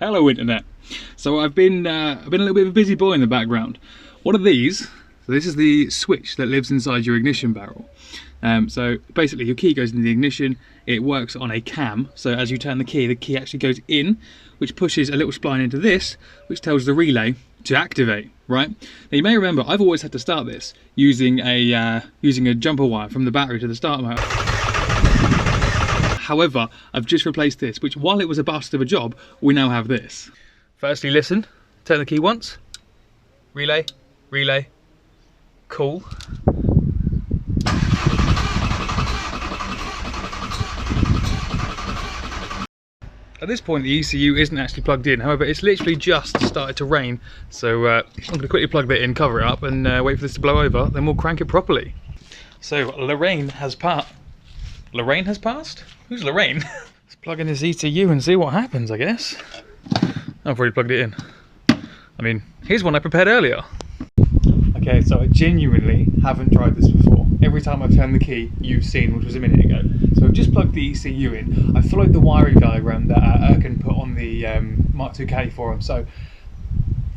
Hello internet. So I've been a little bit of a busy boy in the background. What are these? So this is the switch that lives inside your ignition barrel. So basically your key goes into the ignition, it works on a cam, so as you turn the key actually goes in, which pushes a little spline into this, which tells the relay to activate, right? Now you may remember I've always had to start this using a jumper wire from the battery to the starter motor. However, I've just replaced this, which while it was a bust of a job, we now have this. Firstly, listen, turn the key once, relay, relay, cool. At this point the ECU isn't actually plugged in, however it's literally just started to rain, so I'm going to quickly plug that in, cover it up and wait for this to blow over, then we'll crank it properly. So Lorraine has passed? Who's Lorraine? Let's plug in this ECU and see what happens, I guess. I've already plugged it in. I mean, here's one I prepared earlier. Okay, so I genuinely haven't tried this before. Every time I've turned the key, you've seen, which was a minute ago. So I've just plugged the ECU in. I followed the wiring diagram that Erkan put on the Mark II Caddy forum, so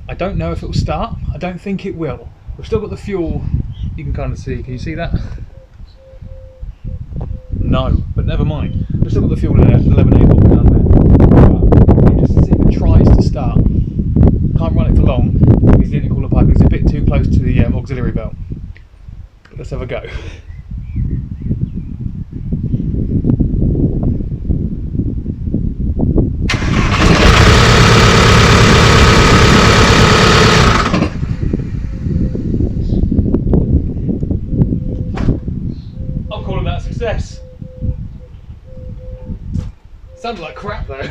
I don't know if it will start. I don't think it will. We've still got the fuel, you can kind of see, can you see that? No, but never mind. We've still got the fuel in it, 11A bottle down there. Just to see if it tries to start. Can't run it for long because the intercooler pipe is a bit too close to the auxiliary belt. But let's have a go. I'm calling that a success. Sounded like crap though.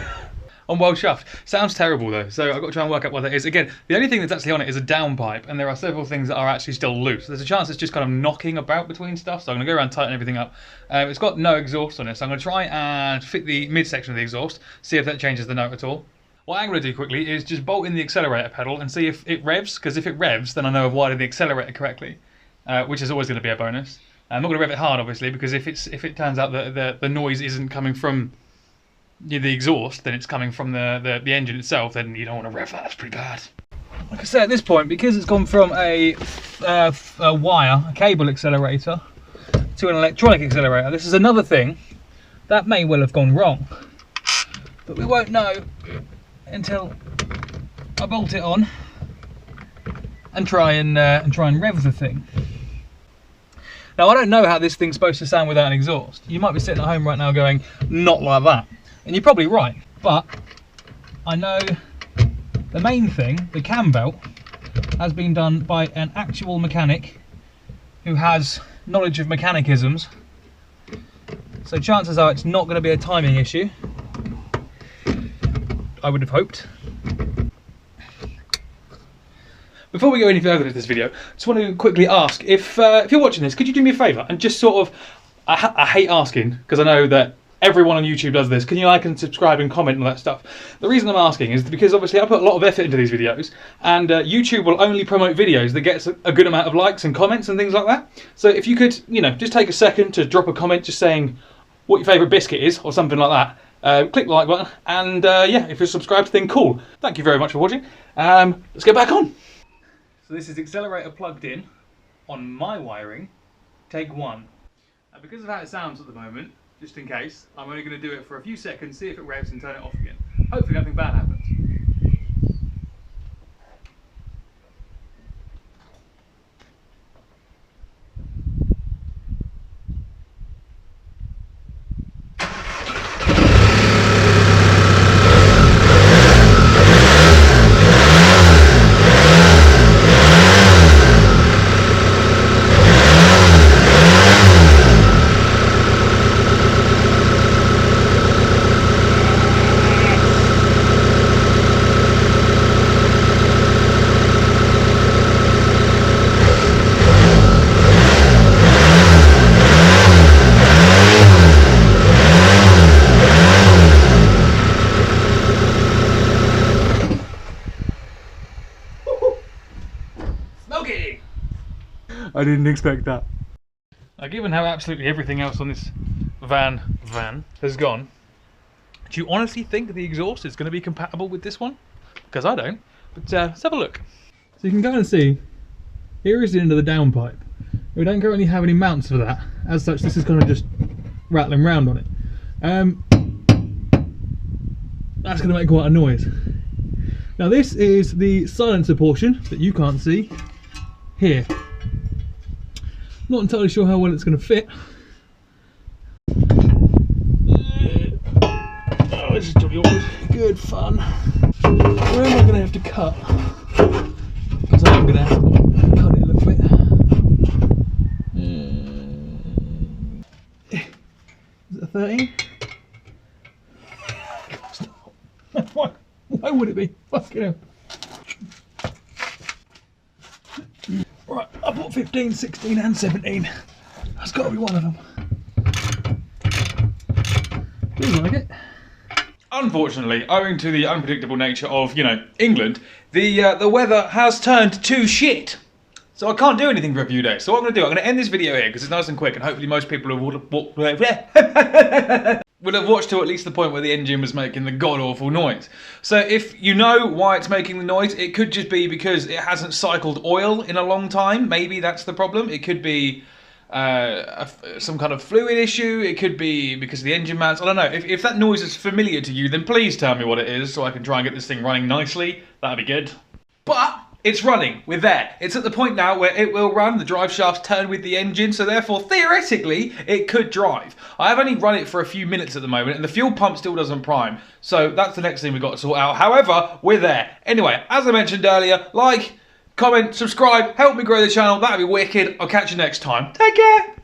I'm well chuffed. Sounds terrible though, so I've got to try and work out what that is. Again, the only thing that's actually on it is a downpipe, and there are several things that are actually still loose. There's a chance it's just kind of knocking about between stuff, so I'm going to go around and tighten everything up. It's got no exhaust on it, so I'm going to try and fit the midsection of the exhaust, see if that changes the note at all. What I'm going to do quickly is just bolt in the accelerator pedal and see if it revs, because if it revs, then I know I've wired the accelerator correctly, which is always going to be a bonus. I'm not going to rev it hard, obviously, because if it turns out that the noise isn't coming from the exhaust, then it's coming from the engine itself, then you don't want to rev that, that's pretty bad. Like I say, at this point, because it's gone from a cable accelerator to an electronic accelerator, this is another thing that may well have gone wrong, but we won't know until I bolt it on and try and rev the thing. Now I don't know how this thing's supposed to sound without an exhaust. You might be sitting at home right now going, not like that. And you're probably right, but I know the main thing, the cam belt, has been done by an actual mechanic who has knowledge of mechanicisms. So chances are it's not going to be a timing issue. I would have hoped. Before we go any further with this video, I just want to quickly ask, if you're watching this, could you do me a favour and just sort of, I hate asking, because I know that everyone on YouTube does this, can you like and subscribe and comment and all that stuff? The reason I'm asking is because obviously I put a lot of effort into these videos, and YouTube will only promote videos that gets a good amount of likes and comments and things like that. So if you could, just take a second to drop a comment just saying what your favourite biscuit is or something like that. Click the like button, and yeah, if you're subscribed, then cool. Thank you very much for watching. Let's get back on. So this is accelerator plugged in on my wiring, take one. And because of how it sounds at the moment, just in case, I'm only going to do it for a few seconds, see if it revs and turn it off again. Hopefully nothing bad happens. I didn't expect that. Now, given how absolutely everything else on this van has gone, Do you honestly think the exhaust is going to be compatible with this one? Because I don't. But let's have a look. So you can kind of see, here is the end of the downpipe. We don't currently have any mounts for that. As such, this is kind of just rattling round on it. That's going to make quite a noise. Now this is the silencer portion that you can't see here. Not entirely sure how well it's going to fit. Oh, this is jolly awkward. Good fun. Where am I going to have to cut? Because I am going to have to cut it a little bit. Is it a 13? Why would it be? Fucking hell. Right, I bought 15, 16 and 17. That's got to be one of them. Feels like it. Unfortunately, owing to the unpredictable nature of, England, the weather has turned to shit. So I can't do anything for a few days. So what I'm going to do, I'm going to end this video here because it's nice and quick and hopefully most people will have watched to at least the point where the engine was making the god-awful noise. So if you know why it's making the noise, it could just be because it hasn't cycled oil in a long time. Maybe that's the problem. It could be some kind of fluid issue. It could be because of the engine mounts. I don't know. If that noise is familiar to you, then please tell me what it is so I can try and get this thing running nicely. That'd be good. But it's running. We're there. It's at the point now where it will run. The drive shafts turn with the engine, so therefore, theoretically, it could drive. I have only run it for a few minutes at the moment, and the fuel pump still doesn't prime. So that's the next thing we've got to sort out. However, we're there. Anyway, as I mentioned earlier, like, comment, subscribe, help me grow the channel. That'd be wicked. I'll catch you next time. Take care.